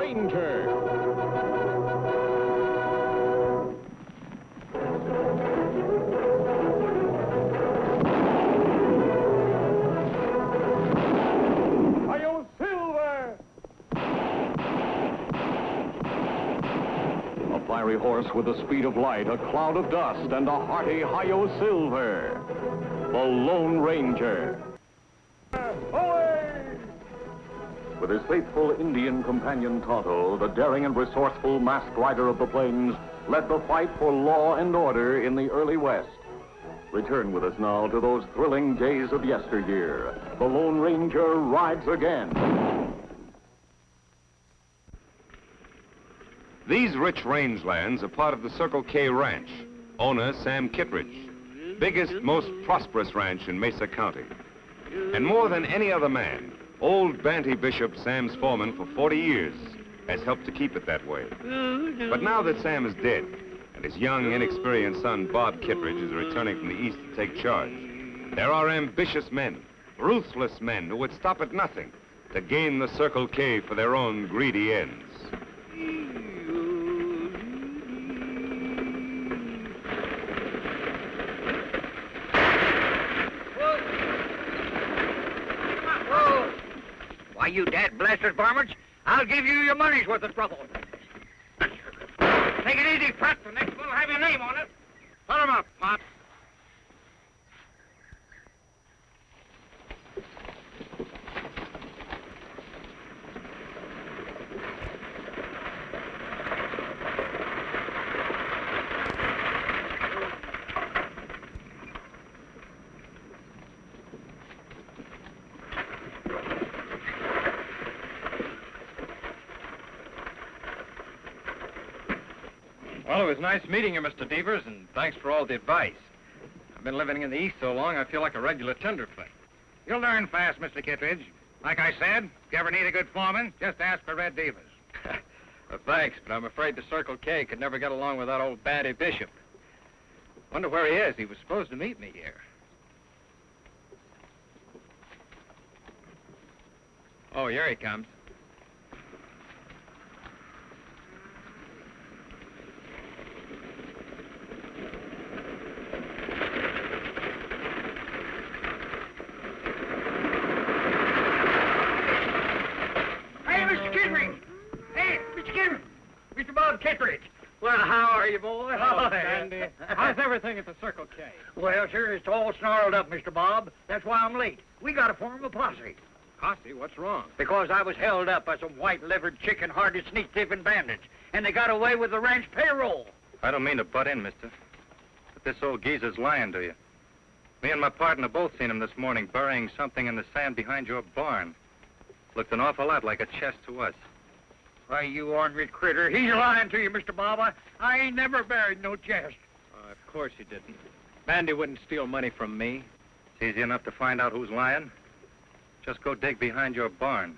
Ranger. Fiery horse with the speed of light, a cloud of dust, and a hearty Hi-Yo Silver, the Lone Ranger. With his faithful Indian companion Tonto, the daring and resourceful masked rider of the plains led the fight for law and order in the early West. Return with us now to those thrilling days of yesteryear. The Lone Ranger rides again. These rich rangelands are part of the Circle K Ranch. Owner Sam Kittredge, biggest, most prosperous ranch in Mesa County. And more than any other man, old Banty Bishop, Sam's foreman for 40 years, has helped to keep it that way. But now that Sam is dead, and his young, inexperienced son, Bob Kittredge, is returning from the East to take charge, there are ambitious men, ruthless men who would stop at nothing to gain the Circle K for their own greedy ends. You dad-blasted varmints, I'll give you your money's worth of trouble. Take it easy, Pratt. The next one will have your name on it. Put him up, Pop. Well, it was nice meeting you, Mr. Devers, and thanks for all the advice. I've been living in the East so long, I feel like a regular tenderfoot. You'll learn fast, Mr. Kittredge. Like I said, if you ever need a good foreman, just ask for Red Devers. Well, thanks, but I'm afraid the Circle K could never get along with that old Banty Bishop. Wonder where he is. He was supposed to meet me here. Oh, here he comes. Mr. Bob Kittredge. Well, how are you, boy? Oh, Sandy. How's everything at the Circle K? Well, sir, it's all snarled up, Mr. Bob. That's why I'm late. We got to form a posse. Posse? What's wrong? Because I was held up by some white-livered, chicken-hearted, sneak-thieving bandits, and they got away with the ranch payroll. I don't mean to butt in, mister, but this old geezer's lying to you. Me and my partner both seen him this morning burying something in the sand behind your barn. Looked an awful lot like a chest to us. Why, you ornery critter, he's lying to you, Mr. Bob. I ain't never buried no chest. Of course he didn't. Bandy wouldn't steal money from me. It's easy enough to find out who's lying. Just go dig behind your barn.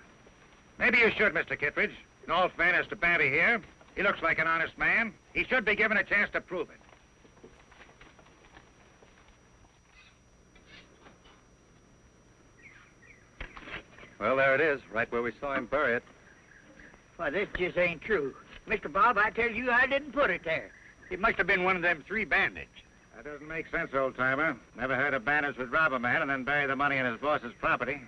Maybe you should, Mr. Kittredge. In all fairness to Banty here, he looks like an honest man. He should be given a chance to prove it. Well, there it is, right where we saw him bury it. Why, this just ain't true. Mr. Bob, I tell you, I didn't put it there. It must have been one of them three bandits. That doesn't make sense, old-timer. Never heard of bandits would rob a man and then bury the money in his boss's property.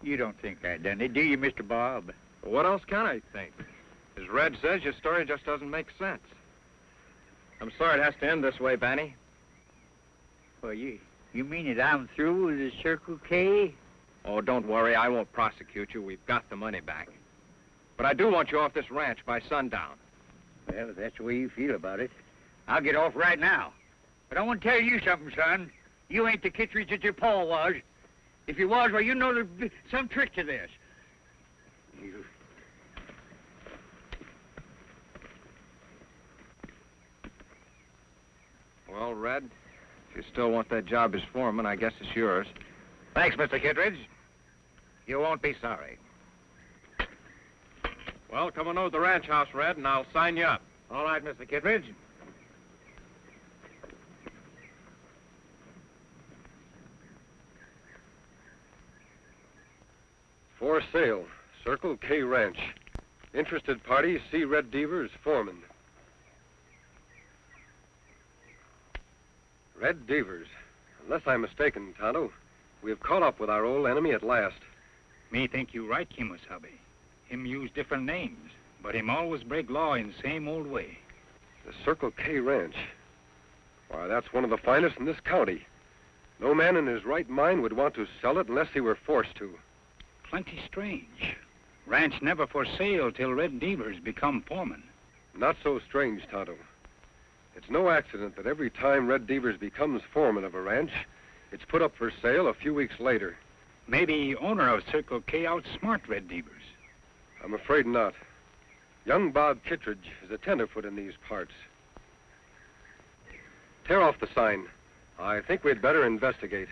You don't think I done it, do you, Mr. Bob? Well, what else can I think? As Red says, your story just doesn't make sense. I'm sorry it has to end this way, Banny. Well, you mean that I'm through with the Circle K? Oh, don't worry. I won't prosecute you. We've got the money back. But I do want you off this ranch by sundown. Well, if that's the way you feel about it, I'll get off right now. But I want to tell you something, son. You ain't the Kittredge that your pa was. If you was, well, you know there's some trick to this. Well, Red, if you still want that job as foreman, I guess it's yours. Thanks, Mr. Kittredge. You won't be sorry. Well, come on over to the ranch house, Red, and I'll sign you up. All right, Mr. Kittredge. For sale, Circle K Ranch. Interested parties see Red Devers, foreman. Red Devers. Unless I'm mistaken, Tonto, we have caught up with our old enemy at last. Me think you right, Kimosabe. Him use different names, but him always break law in same old way. The Circle K Ranch. Why, that's one of the finest in this county. No man in his right mind would want to sell it unless he were forced to. Plenty strange. Ranch never for sale till Red Devers become foreman. Not so strange, Tonto. It's no accident that every time Red Devers becomes foreman of a ranch, it's put up for sale a few weeks later. Maybe owner of Circle K outsmart Red Devers. I'm afraid not. Young Bob Kittredge is a tenderfoot in these parts. Tear off the sign. I think we'd better investigate.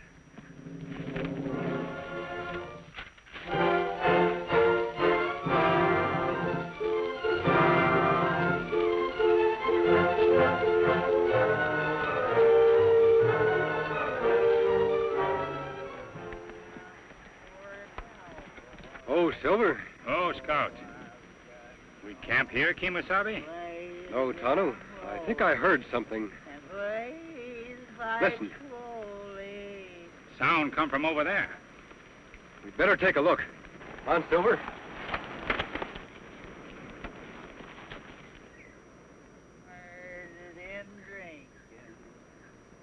Oh, Silver. Oh, Scout. We camp here, Kimosabe? No, Tonto. I think I heard something. Listen. Sound come from over there. We'd better take a look. On, Silver.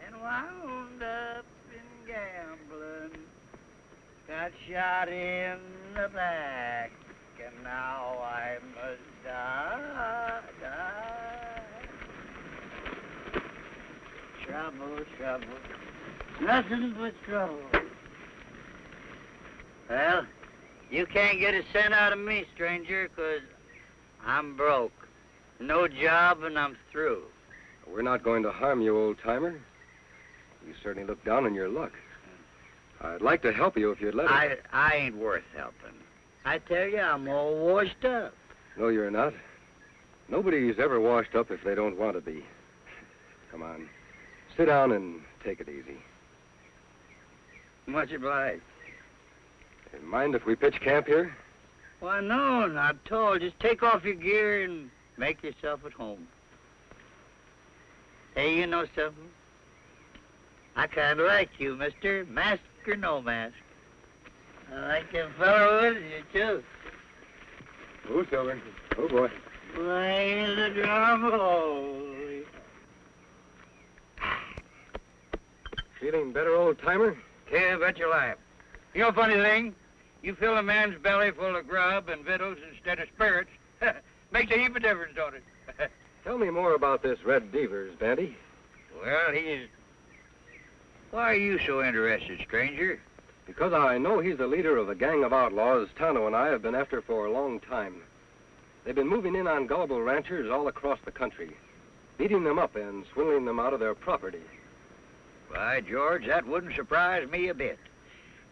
And wound up in gambling. Got shot in the back, and now I must die. Trouble. Nothing but trouble. Well, you can't get a cent out of me, stranger, 'cause I'm broke. No job, and I'm through. We're not going to harm you, old-timer. You certainly look down on your luck. I'd like to help you if you'd let me. I ain't worth helping. I tell you, I'm all washed up. No, you're not. Nobody's ever washed up if they don't want to be. Come on. Sit down and take it easy. Much obliged. Mind if we pitch camp here? Why, no, not at all. Just take off your gear and make yourself at home. Hey, you know something? I kind of like you, mister. Mask or no mask. I like them fellow with you, too. Oh, Silver. Oh, boy. Play the drum roll. Feeling better, old-timer? Yeah, bet your life. You know, funny thing, you fill a man's belly full of grub and victuals instead of spirits. Makes a heap of difference, don't it? Tell me more about this Red Devers, Bandy. Well, Why are you so interested, stranger? Because I know he's the leader of a gang of outlaws Tonto and I have been after for a long time. They've been moving in on gullible ranchers all across the country, beating them up and swindling them out of their property. By George, that wouldn't surprise me a bit.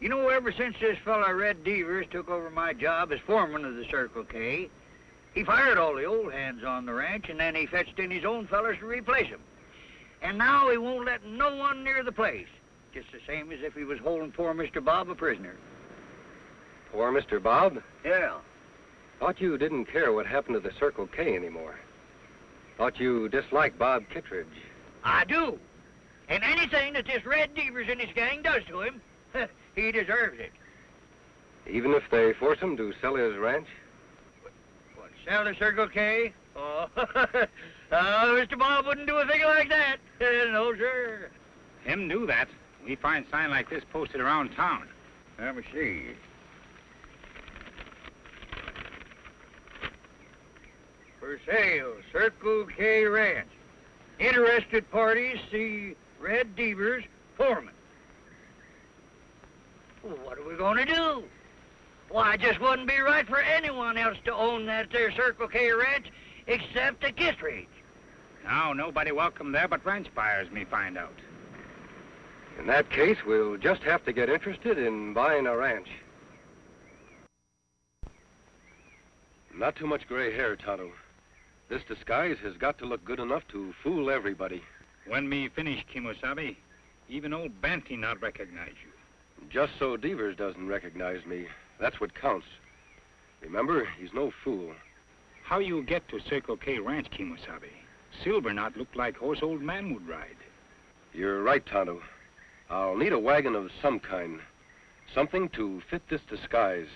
You know, ever since this fella Red Devers took over my job as foreman of the Circle K, he fired all the old hands on the ranch, and then he fetched in his own fellas to replace him. And now he won't let no one near the place, just the same as if he was holding poor Mr. Bob a prisoner. Poor Mr. Bob? Yeah. Thought you didn't care what happened to the Circle K anymore. Thought you disliked Bob Kittredge. I do. And anything that this Red Devers and his gang does to him, he deserves it. Even if they force him to sell his ranch? What, sell the Circle K? Oh, Mr. Bob wouldn't do a thing like that. No, sir. Him do that. We find sign like this posted around town. Let me see. For sale, Circle K Ranch. Interested parties see Red Devers, foreman. Well, what are we going to do? Why, it just wouldn't be right for anyone else to own that there Circle K Ranch except the Kittredge. Now, nobody welcome there but ranch buyers, me find out. In that case, we'll just have to get interested in buying a ranch. Not too much gray hair, Tonto. This disguise has got to look good enough to fool everybody. When me finish, Kimosabe, even old Banty not recognize you. Just so Devers doesn't recognize me. That's what counts. Remember, he's no fool. How you get to Circle K Ranch, Kimosabe? Silver not look like horse old man would ride. You're right, Tonto. I'll need a wagon of some kind. Something to fit this disguise.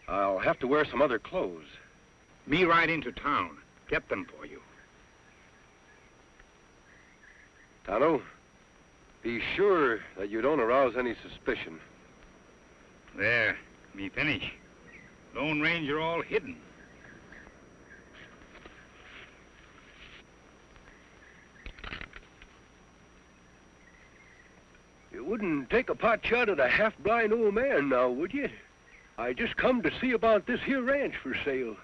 I'll have to wear some other clothes. Me ride into town. Get them for you. Tonto, be sure that you don't arouse any suspicion. There, me finish. Lone Ranger all hidden. You wouldn't take a pot shot at a half-blind old man now, would you? I just come to see about this here ranch for sale.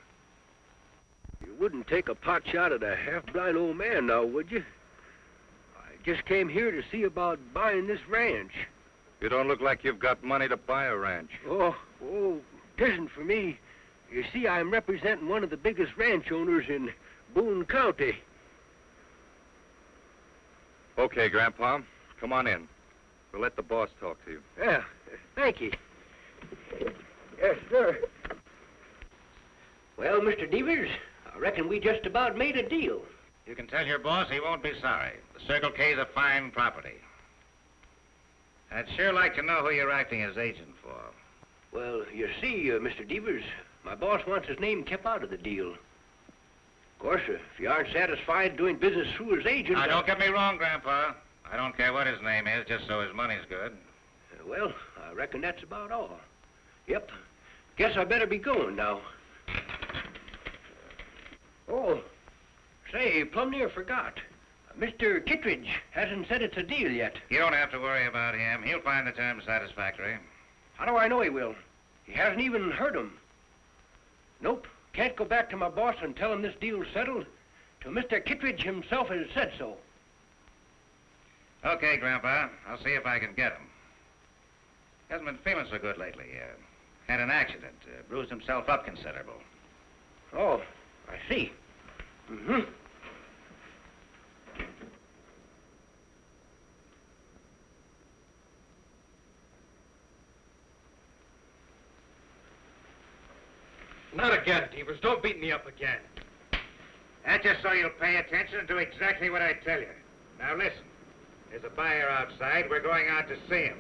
You wouldn't take a pot shot at a half-blind old man now, would you? I just came here to see about buying this ranch. You don't look like you've got money to buy a ranch. Oh, it isn't for me. You see, I'm representing one of the biggest ranch owners in Boone County. Okay, Grandpa. Come on in. We'll let the boss talk to you. Yeah, thank you. Yes, sir. Well, Mr. Devers, I reckon we just about made a deal. You can tell your boss he won't be sorry. The Circle K's a fine property. I'd sure like to know who you're acting as agent for. Well, you see, Mr. Devers, my boss wants his name kept out of the deal. Of course, if you aren't satisfied doing business through his agent... Now, don't get me wrong, Grandpa. I don't care what his name is, just so his money's good. Well, I reckon that's about all. Yep. Guess I better be going now. Oh, say, plumb near forgot. Mr. Kittredge hasn't said it's a deal yet. You don't have to worry about him. He'll find the terms satisfactory. How do I know he will? He hasn't even heard 'em. Nope. Can't go back to my boss and tell him this deal's settled till Mr. Kittredge himself has said so. Okay, Grandpa. I'll see if I can get him. Hasn't been feeling so good lately. Had an accident. Bruised himself up considerable. Oh, I see. Mm-hmm. Not again, Devers. Don't beat me up again. That's just so you'll pay attention and do exactly what I tell you. Now listen. There's a buyer outside. We're going out to see him.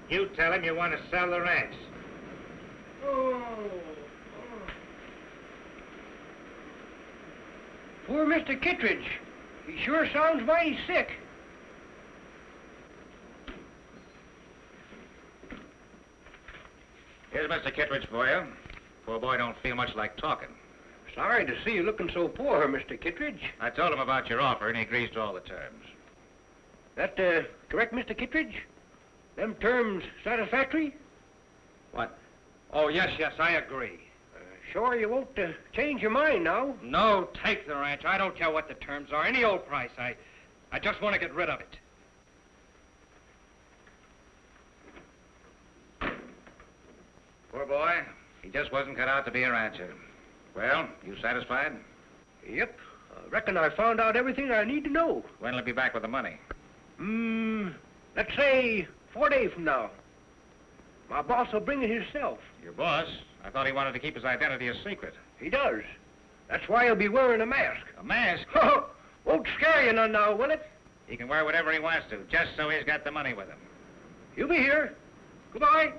You tell him you want to sell the ranch. Poor Mr. Kittredge. He sure sounds mighty sick. Here's Mr. Kittredge for you. Poor boy don't feel much like talking. Sorry to see you looking so poor, Mr. Kittredge. I told him about your offer, and he agrees to all the terms. That, correct, Mr. Kittredge? Them terms satisfactory? What? Oh, yes, I agree. Sure you won't change your mind now? No, take the ranch. I don't care what the terms are. Any old price. I just want to get rid of it. Poor boy. He just wasn't cut out to be a rancher. Well, you satisfied? Yep. I reckon I found out everything I need to know. When'll he be back with the money? Let's say 4 days from now. My boss will bring it himself. Your boss? I thought he wanted to keep his identity a secret. He does. That's why he'll be wearing a mask. A mask? Won't scare you none now, will it? He can wear whatever he wants to, just so he's got the money with him. He'll be here. Goodbye.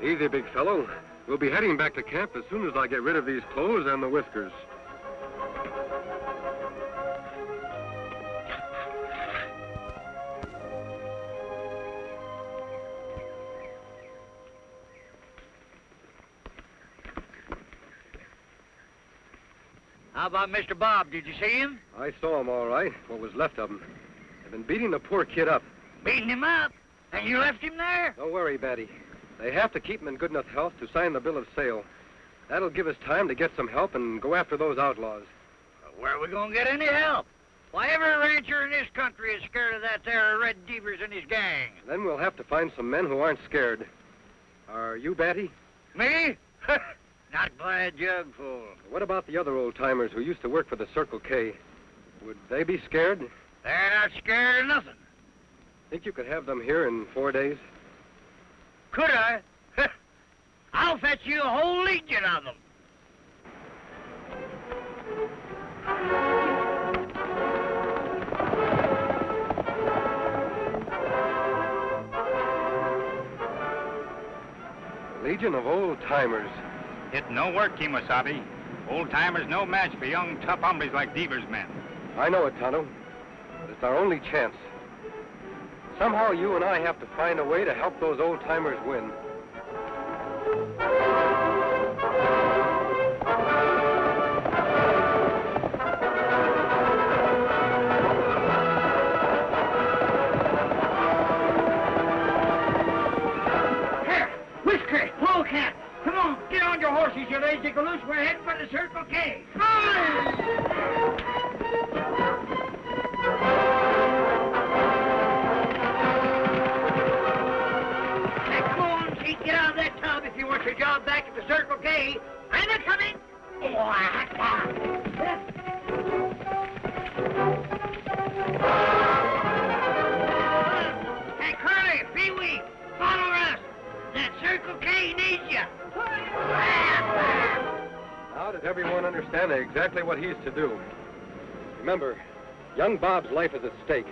Easy, big fellow. We'll be heading back to camp as soon as I get rid of these clothes and the whiskers. How about Mr. Bob? Did you see him? I saw him all right, what was left of him. They've been beating the poor kid up. Beating him up? And you left him there? Don't worry, Batty. They have to keep him in good enough health to sign the bill of sale. That'll give us time to get some help and go after those outlaws. Where are we going to get any help? Why, every rancher in this country is scared of that there Red Devers and his gang. Then we'll have to find some men who aren't scared. Are you, Batty? Me? Not by a jugful. What about the other old-timers who used to work for the Circle K? Would they be scared? They're not scared of nothing. Think you could have them here in 4 days? Could I? I'll fetch you a whole legion of them. Legion of old-timers. It no work, Kimosabe. Old-timers no match for young, tough hombres like Devers' men. I know it, Tonto. It's our only chance. Somehow you and I have to find a way to help those old-timers win. Here, Whisker, Polecat, come on, get on your horses, you lazy galoose. We're heading for the Circle K. Come on! Get out of that tub if you want your job back at the Circle K. And they're coming. Hey, Curly, Pee-wee, follow us. That Circle K needs you. Now does everyone understand exactly what he's to do? Remember, young Bob's life is at stake.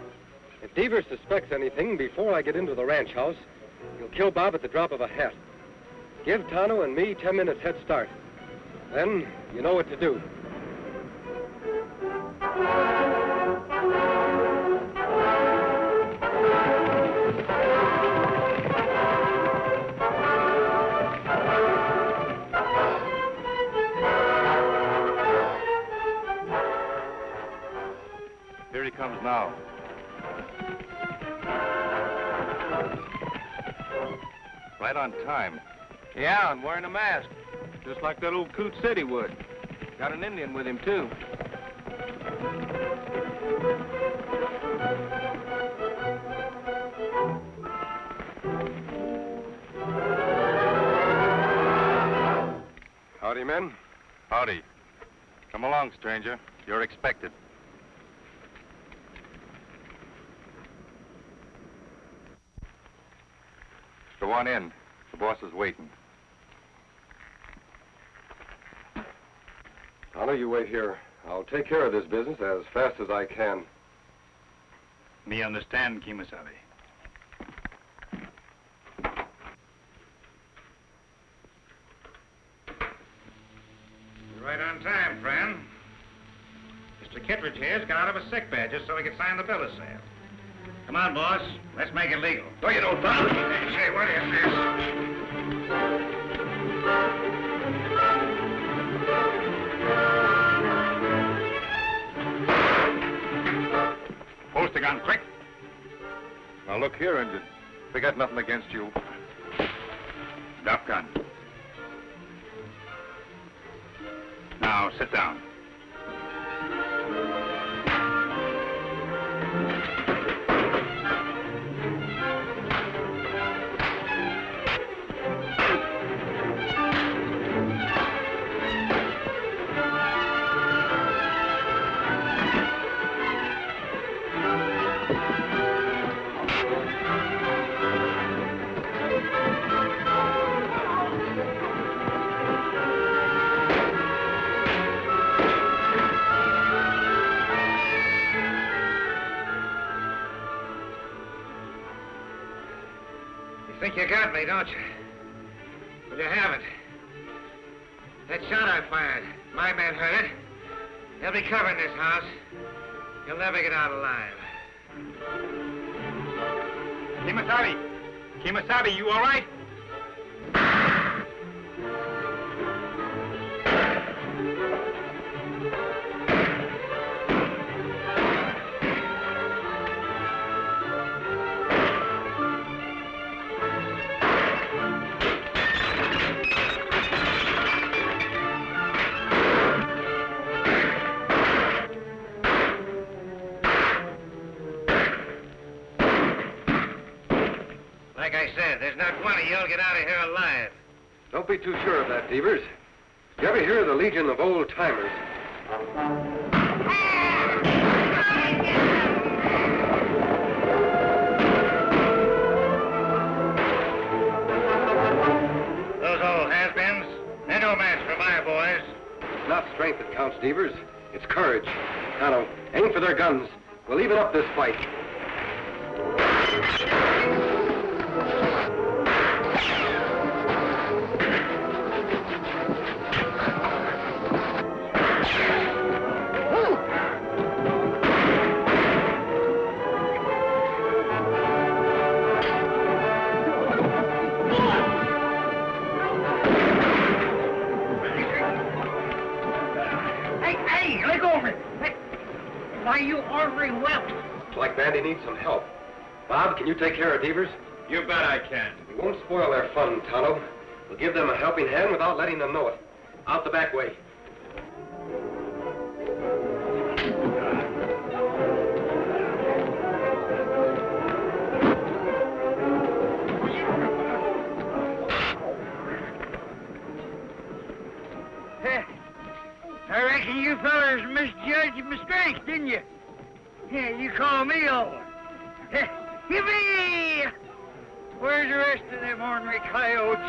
If Devers suspects anything before I get into the ranch house, he'll kill Bob at the drop of a hat. Give Tonto and me 10 minutes head start. Then you know what to do. Here he comes now. Right on time. Yeah, and wearing a mask. Just like that old coot said he would. Got an Indian with him, too. Howdy, men. Howdy. Come along, stranger. You're expected. Go on in. The boss is waiting. Tonto, you wait here. I'll take care of this business as fast as I can. Me understand, Kimosabe. You're right on time, friend. Mr. Kittredge here's got out of a sick bed just so he could sign the bill of sale. Come on, boss. Let's make it legal. No, you don't, Tonto. Say, what is this? Post the gun, quick. Now, look here, Injun. We got nothing against you. Drop gun. Now, sit down. You think you got me, don't you? But you haven't. That shot I fired, my men heard it. They'll be covering this house. You'll never get out alive. Kimosabe! Kimosabe, you all right? Like I said, there's not one of you'll get out of here alive. Don't be too sure of that, Devers. You ever hear of the Legion of Old Timers? Those old has-beens, they're no match for my boys. It's not strength that counts, Devers. It's courage. Tonto, aim for their guns. We'll even up this fight. Hey, let go of me. Hey, why, you ornery whelp. Looks like Bandy needs some help. Bob, can you take care of Devers? You bet I can. We won't spoil their fun, Tonto. We'll give them a helping hand without letting them know it. Out the back way. I reckon you fellers misjudged my strength, didn't you? Yeah, you called me over. Yippee! Where's the rest of them ornery coyotes?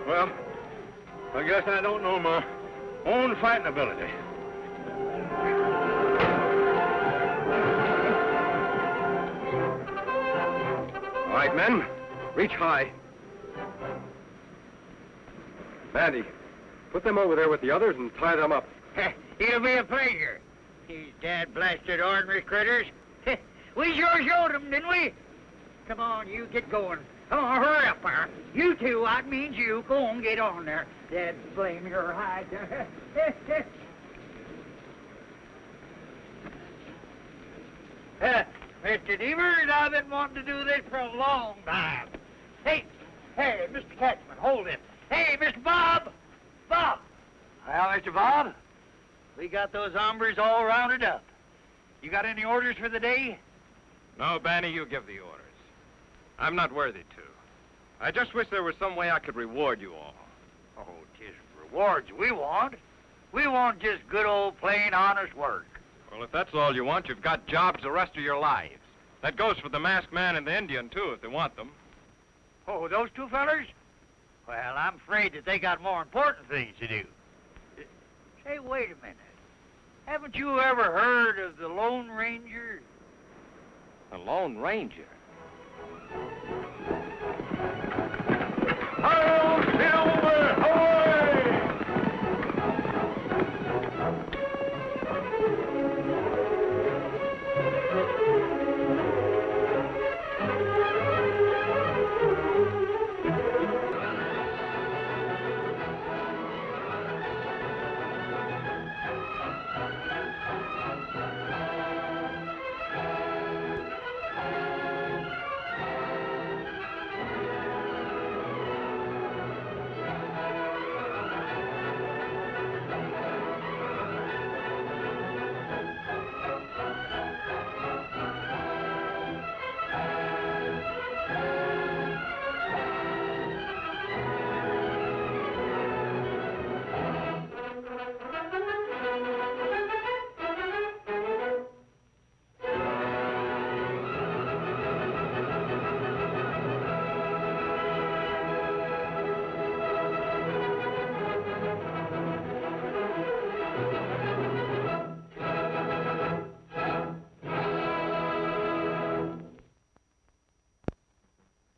Well, I guess I don't know my own fighting ability. All right, men. Reach high. Bandy, put them over there with the others and tie them up. It'll be a pleasure. These dad-blasted ornery critters. We sure showed them, didn't we? Come on, you get going. Come on, hurry up there. You two, I means you, go on, get on there. Dad blame your hide. Mr. Devers, I've been wanting to do this for a long time. Hey, Mr. Catchman, hold it. Hey, Mr. Bob! Bob! Well, Mr. Bob, we got those hombres all rounded up. You got any orders for the day? No, Banny, you give the orders. I'm not worthy to. I just wish there was some way I could reward you all. Oh, 'tis rewards we want. We want just good old plain honest work. Well, if that's all you want, you've got jobs the rest of your lives. That goes for the masked man and the Indian, too, if they want them. Oh, those two fellers? Well, I'm afraid that they got more important things to do. Say, wait a minute. Haven't you ever heard of the Lone Ranger? The Lone Ranger?